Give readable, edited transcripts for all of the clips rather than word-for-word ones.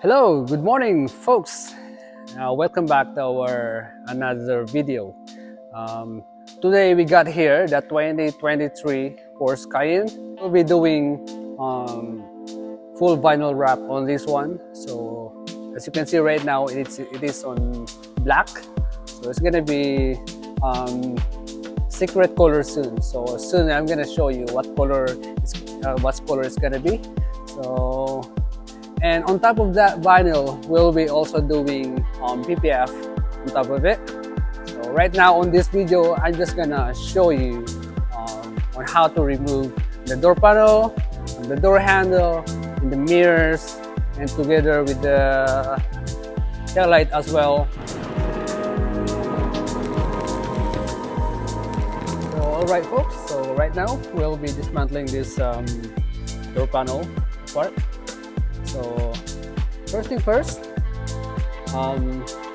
Hello, good morning, folks. Welcome back to our another video. Today we got here the 2023 Porsche Cayenne. We'll be doing full vinyl wrap on this one. So as you can see right now, it is on black. So it's gonna be secret color soon. So soon I'm gonna show you what color it's gonna be. So. And on top of that vinyl, we'll be also doing PPF on top of it. So right now on this video, I'm just gonna show you on how to remove the door panel, the door handle, and the mirrors, and together with the tail light as well. So alright folks, so right now we'll be dismantling this door panel part. So first thing first,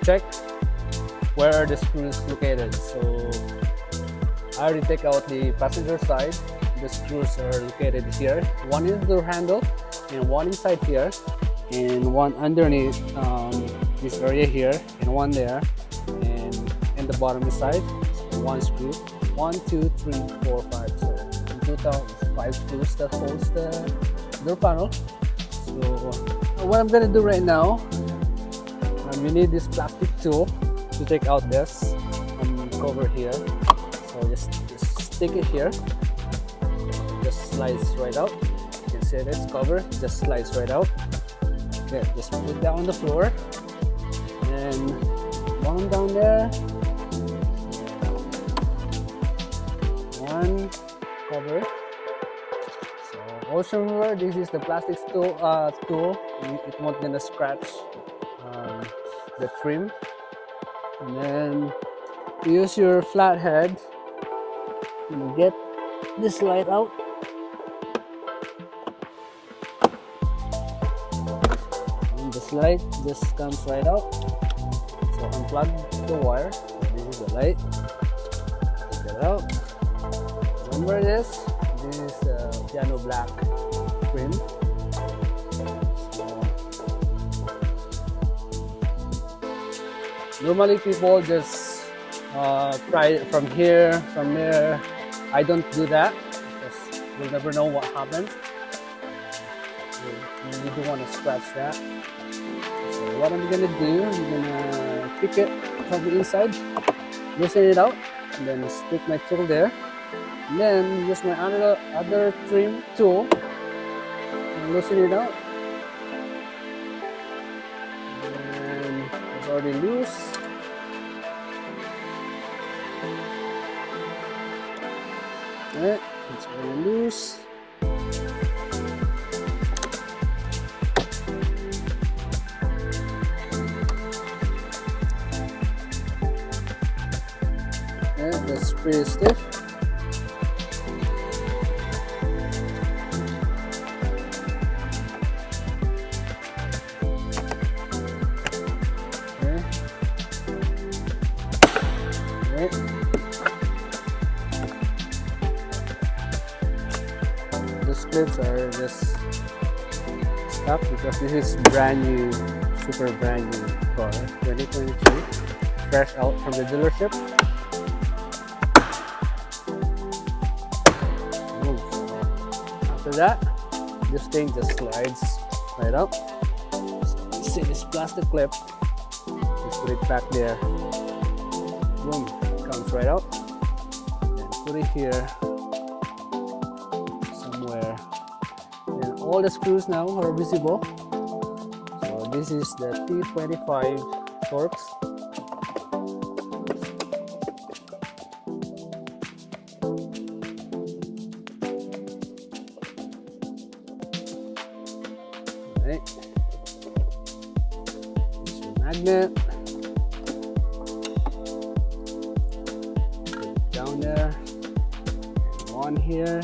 check where are the screws located. So I already take out the passenger side. The screws are located here. One in the door handle, and one inside here, and one underneath this area here, and one there, and in the bottom side. So one screw. 1, 2, 3, 4, 5. So in total, 5 screws that holds the door panel. So what I'm gonna do right now, you need this plastic tool to take out this cover here. So just stick it here. Just slides right out. You can see this cover just slides right out. Okay, just put that on the floor and one down there. One cover. Also remember, this is the plastic tool. It won't gonna scratch the trim. And then use your flathead and get this light out. And this light just comes right out. So unplug the wire. This is the light. Take that out. Remember this. This is piano black trim. Normally people just try it from here, from there. I don't do that because you'll never know what happens. You don't want to scratch that. So what I'm gonna do, I'm gonna pick it from the inside, loosen it out, and then stick my tool there. And then use my other trim tool and loosen it out. And it's already loose. Okay, it's already loose. Okay, that's pretty stiff. The clips are just stuck because this is brand new, super brand new car, 2022, fresh out from the dealership. After that, this thing just slides right up. So see this plastic clip, just put it back there. Boom, it comes right out. And put it here. And all the screws now are visible. So this is the T25 Torx. Alright. Here's your magnet. Put it down there. And one here.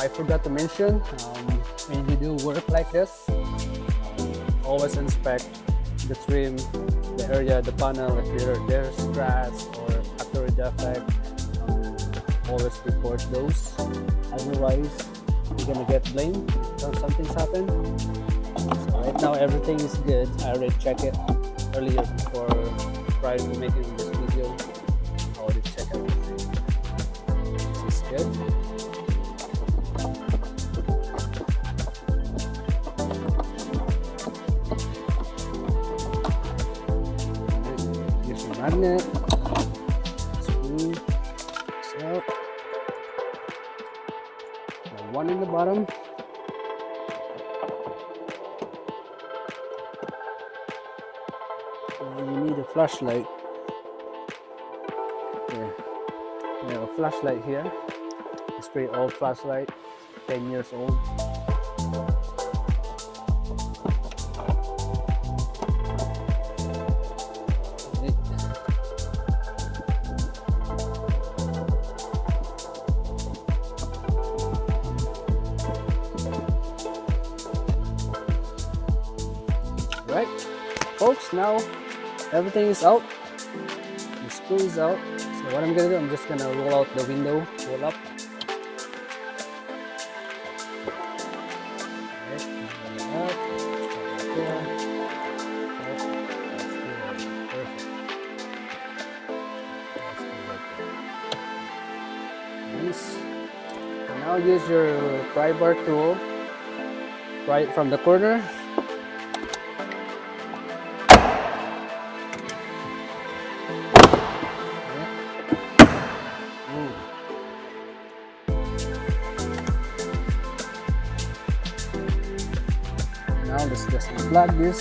I forgot to mention, when you do work like this, always inspect the trim, the area, the panel. If there's scratch or factory defect, always report those. Otherwise, you're gonna get blamed if something's happened. So right now everything is good. I already checked it earlier prior to making this video. I already checked everything. This is good. Use your magnet. Screw this out. And one in the bottom. You need a flashlight. Yeah, we have a flashlight here. It's pretty old flashlight, 10 years old. Right, folks, now everything is out. The screw is out. So what I'm gonna do, I'm just gonna roll out the window, roll up. Right, up, start right there. Right, that's good. Perfect. That's good right there. Nice. So now use your pry bar tool right from the corner. Now let's just unplug this.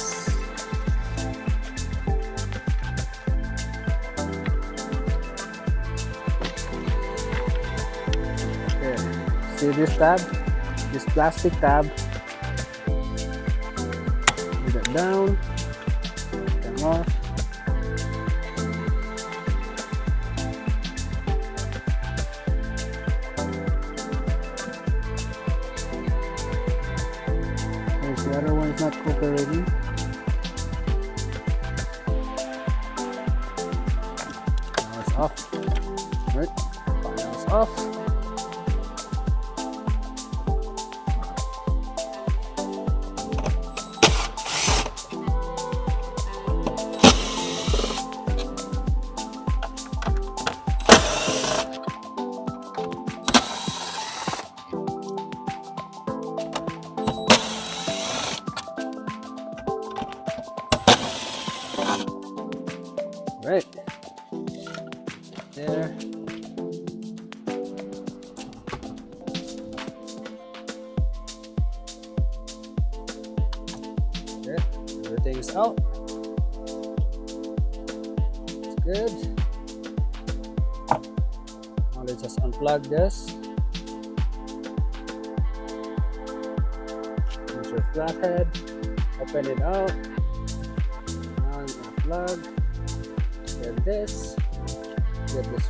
Okay, see this tab? This plastic tab. Put it down, turn off. The other one is not cooperating. Now it's off. Right? Now it's off. Right there. Okay, everything is out. It's good. Now let's just unplug this. Use your flathead. Open it out. And unplug. Get this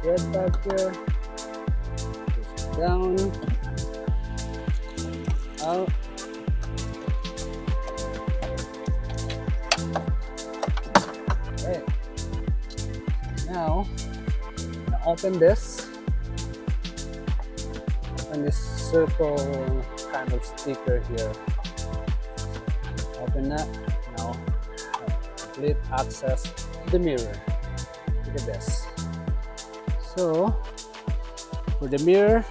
red tab here, push it down, out. Okay, now open this circle kind of sticker here. Open that. Now complete access to the mirror. Look at this. So for the mirror,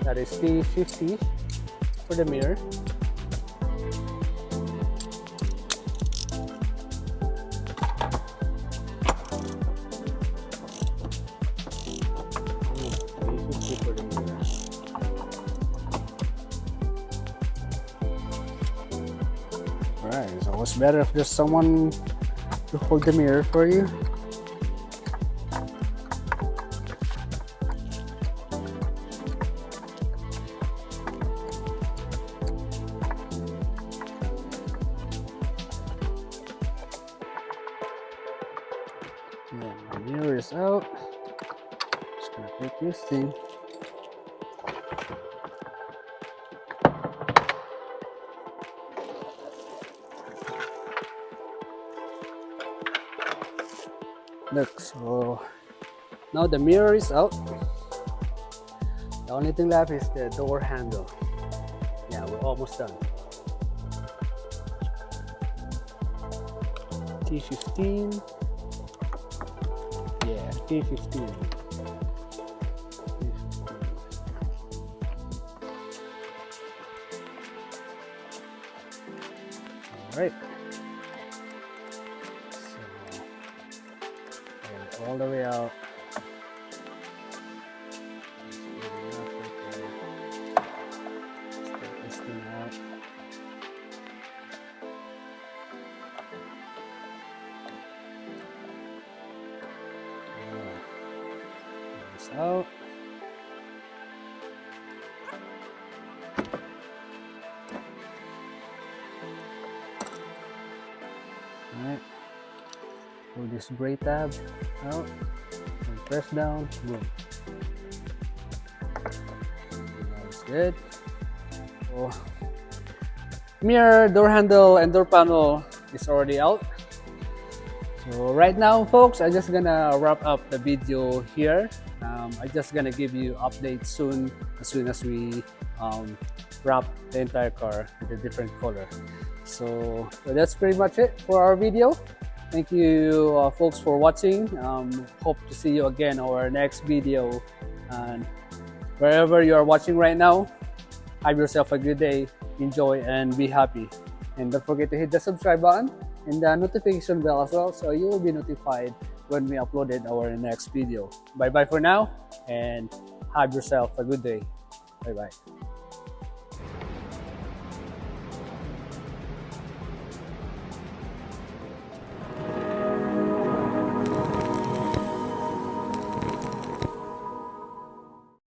that is P50 for the mirror. P50 for the mirror. Alright, it's always better if there's someone to hold the mirror for you. Yeah, my mirror is out. Just gonna take this thing. Look, so now the mirror is out. The only thing left is the door handle. Yeah, we're almost done. T15. Yeah, T15. All right. So, all the way out. Take this thing out. This out. Alright, pull this brake tab out and press down, boom. That's good. So, mirror, door handle, and door panel is already out. So right now, folks, I'm just gonna wrap up the video here. I'm just gonna give you updates soon as we wrap the entire car with a different color. So that's pretty much it for our video. Thank you folks for watching. Hope to see you again on our next video. And wherever you are watching right now, have yourself a good day, enjoy, and be happy. And don't forget to hit the subscribe button and the notification bell as well, so you will be notified when we uploaded our next video. Bye bye for now, and have yourself a good day. Bye bye.